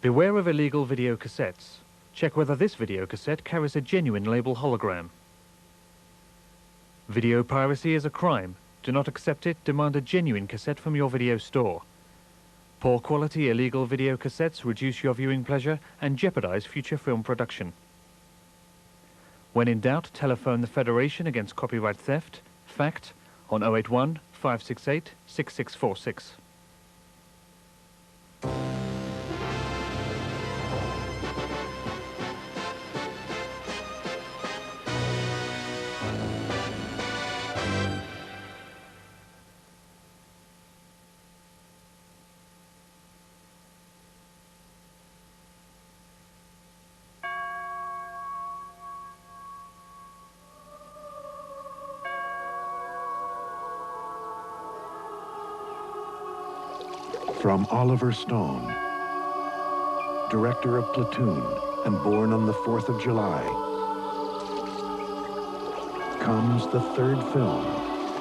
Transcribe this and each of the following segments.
Beware of illegal video cassettes. Check whether this video cassette carries a genuine label hologram. Video piracy is a crime. Do not accept it. Demand a genuine cassette from your video store. Poor quality illegal video cassettes reduce your viewing pleasure and jeopardize future film production. When in doubt, telephone the Federation Against Copyright Theft, FACT, on 081 568 6646. From Oliver Stone, director of Platoon and born on the 4th of July, comes the third film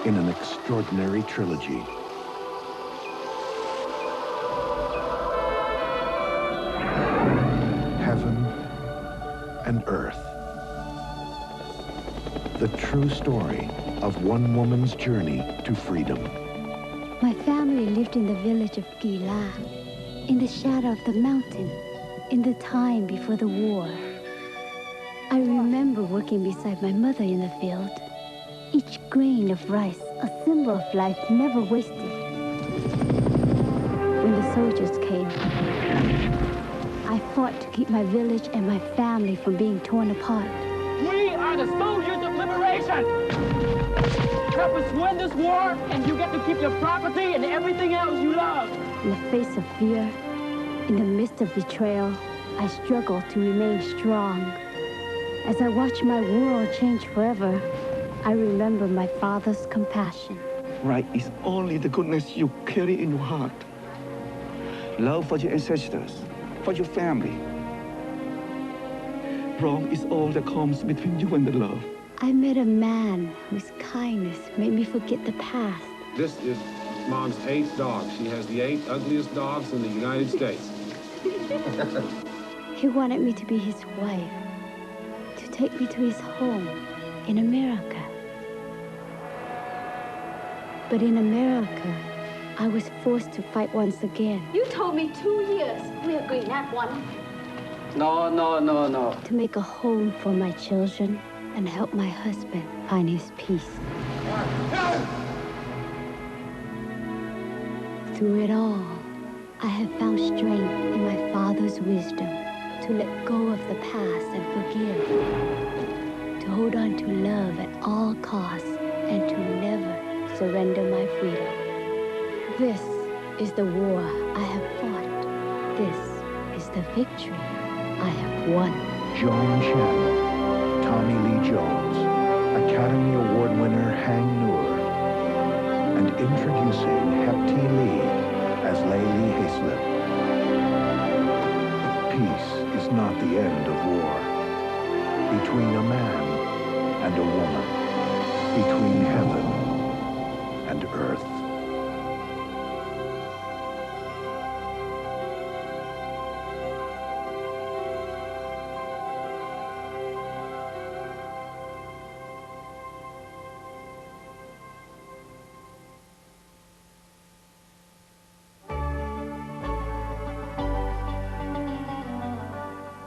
in an extraordinary trilogy. Heaven and Earth. The true story of one woman's journey to freedom. My family lived in the village of Gila, in the shadow of the mountain, in the time before the war. I remember working beside my mother in the field. Each grain of rice, a symbol of life never wasted. When the soldiers came, I fought to keep my village and my family from being torn apart. We are the soldiers of liberation! Help us win this war, and you get to keep your property and everything else you love. In the face of fear, in the midst of betrayal, I struggled to remain strong. As I watched my world change forever, I remember my father's compassion. Right is only the goodness you carry in your heart. Love for your ancestors, for your family. Wrong is all that comes between you and the love. I met a man whose kindness made me forget the past. This is Mom's 8th dog. She has the 8 ugliest dogs in the United States. He wanted me to be his wife, to take me to his home in America. But in America, I was forced to fight once again. You told me 2 years. We agreed, not 1. No. To make a home for my children and help my husband find his peace. Through it all, I have found strength in my father's wisdom to let go of the past and forgive, to hold on to love at all costs and to never surrender my freedom. This is the war I have fought. This is the victory I have won. Joan Chen, Tommy Lee Jones, Academy Award winner Hang Noor, and introducing Hep T. Lee as Layli Haislip. Peace is not the end of war. Between a man and a woman. Between heaven and earth.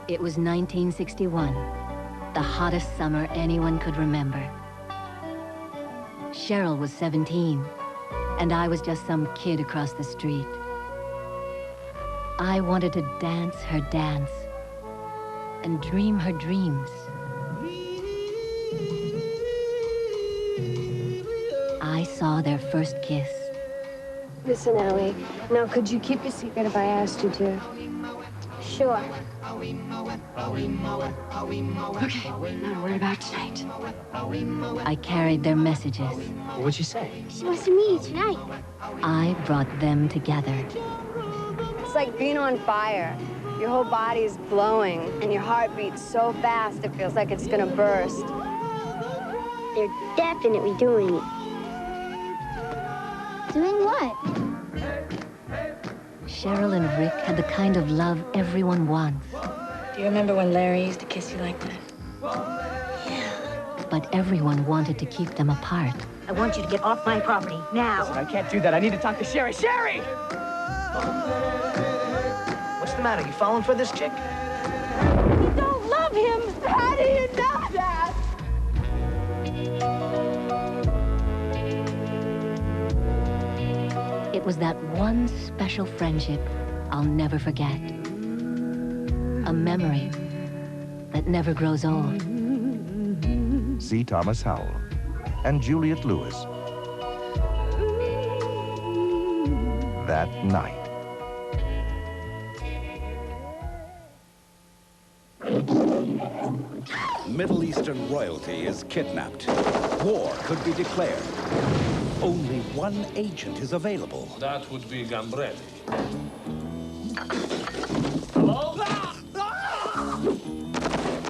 It was 1961, the hottest summer anyone could remember. Cheryl was 17, and I was just some kid across the street. I wanted to dance her dance and dream her dreams. I saw their first kiss. Listen, Ellie. Now, could you keep a secret if I asked you to? Sure. Okay, not worried about tonight. I carried their messages. What'd she say? She wants to meet you tonight. I brought them together. It's like being on fire. Your whole body is glowing, and your heart beats so fast it feels like it's gonna burst. They're definitely doing it. Doing what? Cheryl and Rick had the kind of love everyone wants. Do you remember when Larry used to kiss you like that? But everyone wanted to keep them apart. I want you to get off my property, now. I can't do that. I need to talk to Sherry. Sherry! What's the matter? You falling for this chick? You don't love him! How do you know that? It was that one special friendship I'll never forget. A memory that never grows old. C. Thomas Howell and Juliette Lewis. That night. Middle Eastern royalty is kidnapped. War could be declared. Only one agent is available. That would be Gambretti.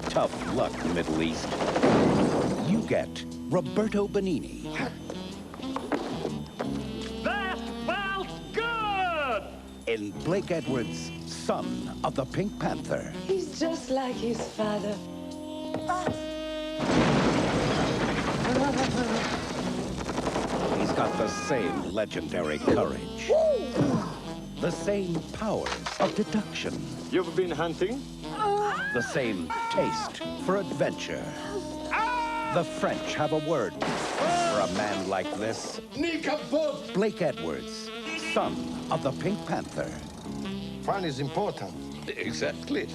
Tough luck, Middle East. You get Roberto Benigni. That felt good! In Blake Edwards' Son of the Pink Panther. He's just like his father. He's got the same legendary courage. The same powers of deduction. You've been hunting? The same taste for adventure. The French have a word for a man like this. Blake Edwards, Son of the Pink Panther. Fun is important. Exactly.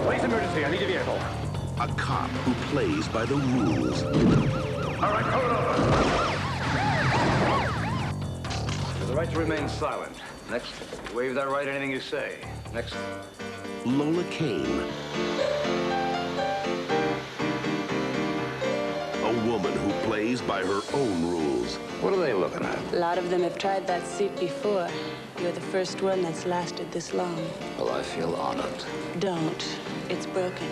Police emergency, I need a vehicle. A cop who plays by the rules. All right, pull it over. There's a right to remain silent. Next, waive that right anything you say. Next. Lola Kane. A woman who plays by her own rules. What are they looking at? A lot of them have tried that seat before. You're the first one that's lasted this long. Well, I feel honored. Don't. It's broken.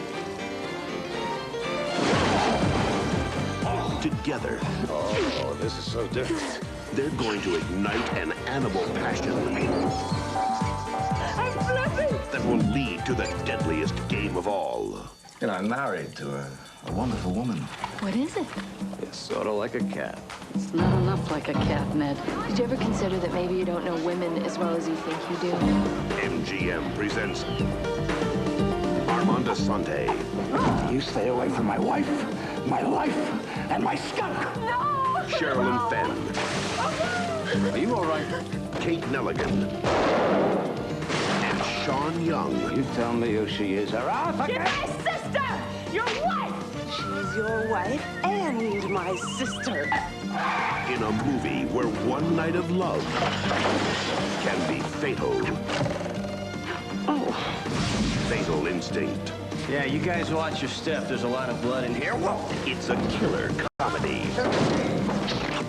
Together. Oh, this is so different. They're going to ignite an animal passion. I'm flipping! That will lead to the deadliest game of all. You know, I'm married to a wonderful woman. What is it? It's sort of like a cat. It's not enough like a cat, Ned. Did you ever consider that maybe you don't know women as well as you think you do? MGM presents Armand Asante. You stay away from my wife, my life, and my skunk. No! Sherilyn Fenn. Are you all right? Kate Nelligan. And Sean Young. You tell me who she is, or I'll She's my sister! Your wife! She's your wife and my sister. In a movie where one night of love can be fatal. Oh. Fatal Instinct. Yeah, you guys watch your step. There's a lot of blood in here. Whoa! It's a killer comedy.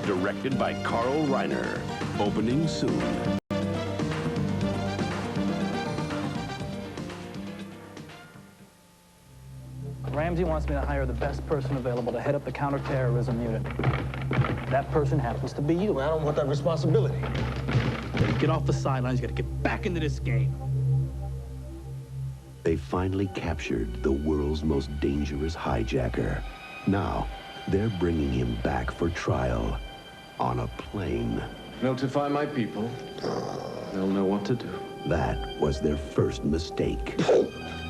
Directed by Carl Reiner. Opening soon. Ramsey wants me to hire the best person available to head up the counterterrorism unit. That person happens to be you. I don't want that responsibility. You gotta get off the sidelines. You gotta get back into this game. They finally captured the world's most dangerous hijacker. Now, they're bringing him back for trial on a plane. Notify my people. They'll know what to do. That was their first mistake.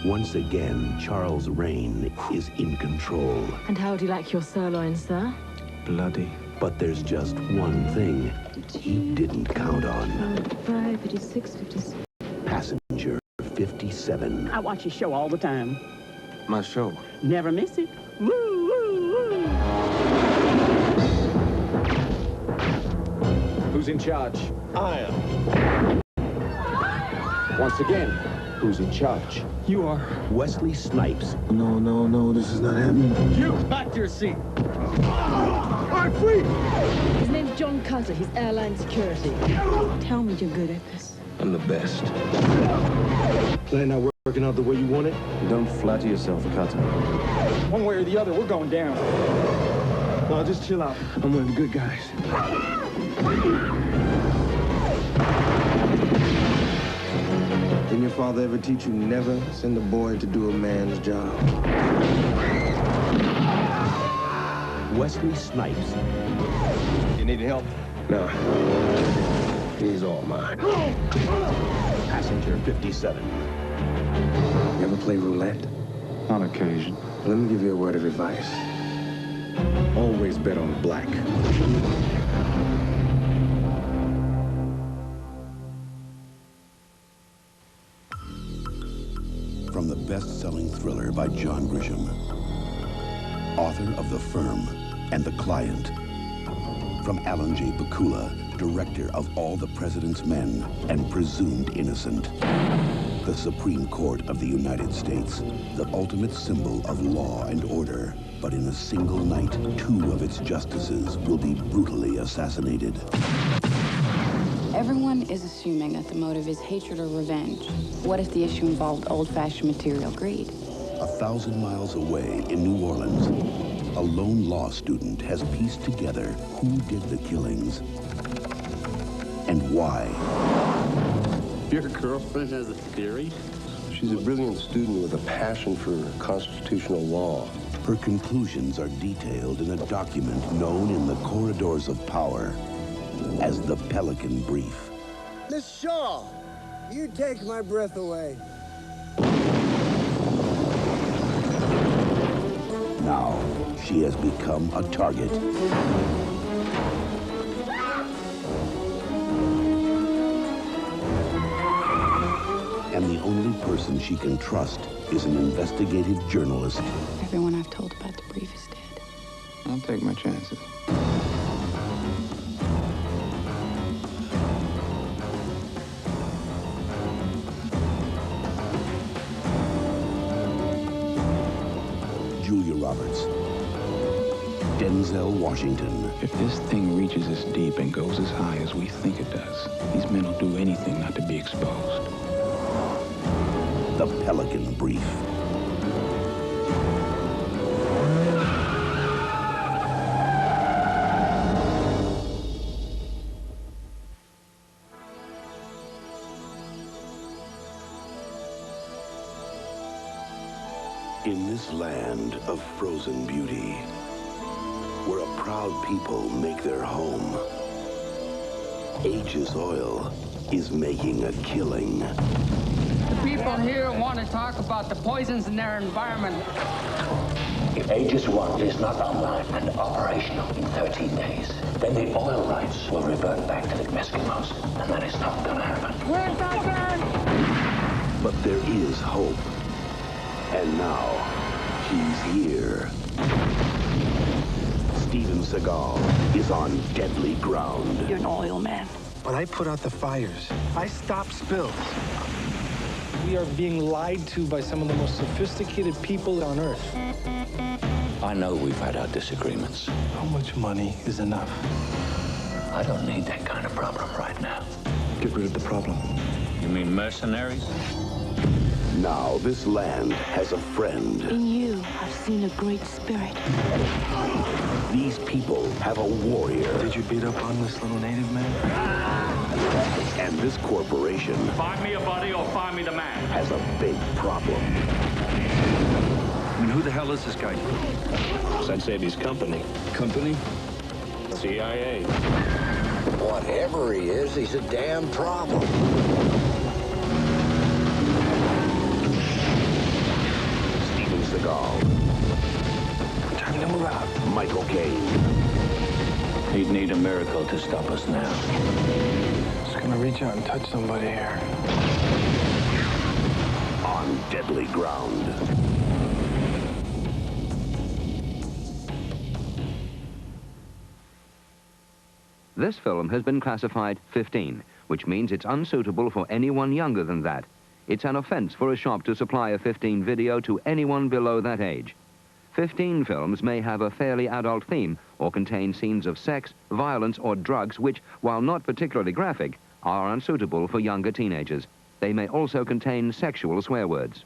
Once again, Charles Rain is in control. And how would you like your sirloin, sir? Bloody. But there's just one thing he didn't count on. 55, 56, 56. Passenger 57. I watch your show all the time. My show? Never miss it. Woo, woo, woo. Who's in charge? I am. Once again, who's in charge? You are. Wesley Snipes. No, this is not happening. You back to your seat. I'm free! His name's John Cutter. He's airline security. Tell me you're good at this. I'm the best. Plan not working out the way you want it? Don't flatter yourself, Cutter. One way or the other, we're going down. No, just chill out. I'm one of the good guys. Didn't your father ever teach you never send a boy to do a man's job? Wesley Snipes. You need help? No. He's all mine. Passenger 57. You ever play roulette? On occasion. Let me give you a word of advice. Always bet on black. From the best-selling thriller by John Grisham, author of The Firm and The Client. From Alan J. Pakula, director of All the President's Men and Presumed Innocent. The Supreme Court of the United States, the ultimate symbol of law and order. But in a single night, 2 of its justices will be brutally assassinated. Everyone is assuming that the motive is hatred or revenge. What if the issue involved old-fashioned material greed? 1,000 miles away in New Orleans, a lone law student has pieced together who did the killings and why. Your girlfriend has a theory? She's a brilliant student with a passion for constitutional law. Her conclusions are detailed in a document known in the corridors of power as the Pelican Brief. Miss Shaw, you take my breath away. Now, she has become a target. And the only person she can trust is an investigative journalist. Everyone I've told about the brief is dead. I'll take my chances. Julia Roberts. Denzel Washington. If this thing reaches as deep and goes as high as we think it does, these men will do anything not to be exposed. The Pelican Brief. In this land of frozen beauty, where a proud people make their home, Aegis Oil is making a killing. The people here want to talk about the poisons in their environment. If Aegis 1 is not online and operational in 13 days, then the oil rights will revert back to the Eskimos, and that is not going to happen. Where's that gun? But there is hope. And now, he's here. Steven Seagal is on deadly ground. You're an oil man. When I put out the fires, I stop spills. We are being lied to by some of the most sophisticated people on Earth. I know we've had our disagreements. How much money is enough? I don't need that kind of problem right now. Get rid of the problem. You mean mercenaries? Now this land has a friend. In you, I've seen a great spirit. These people have a warrior. Did you beat up on this little native man? And this corporation Find me a body or find me the man. has a big problem. I mean, who the hell is this guy? Sensei's company. Company? CIA. Whatever he is, he's a damn problem. Steven Seagal. Time to move out. Michael Caine. He'd need a miracle to stop us now. Just gonna reach out and touch somebody here. On deadly ground. This film has been classified 15, which means it's unsuitable for anyone younger than that. It's an offense for a shop to supply a 15 video to anyone below that age. 15 films may have a fairly adult theme or contain scenes of sex, violence, or drugs which, while not particularly graphic, are unsuitable for younger teenagers. They may also contain sexual swear words.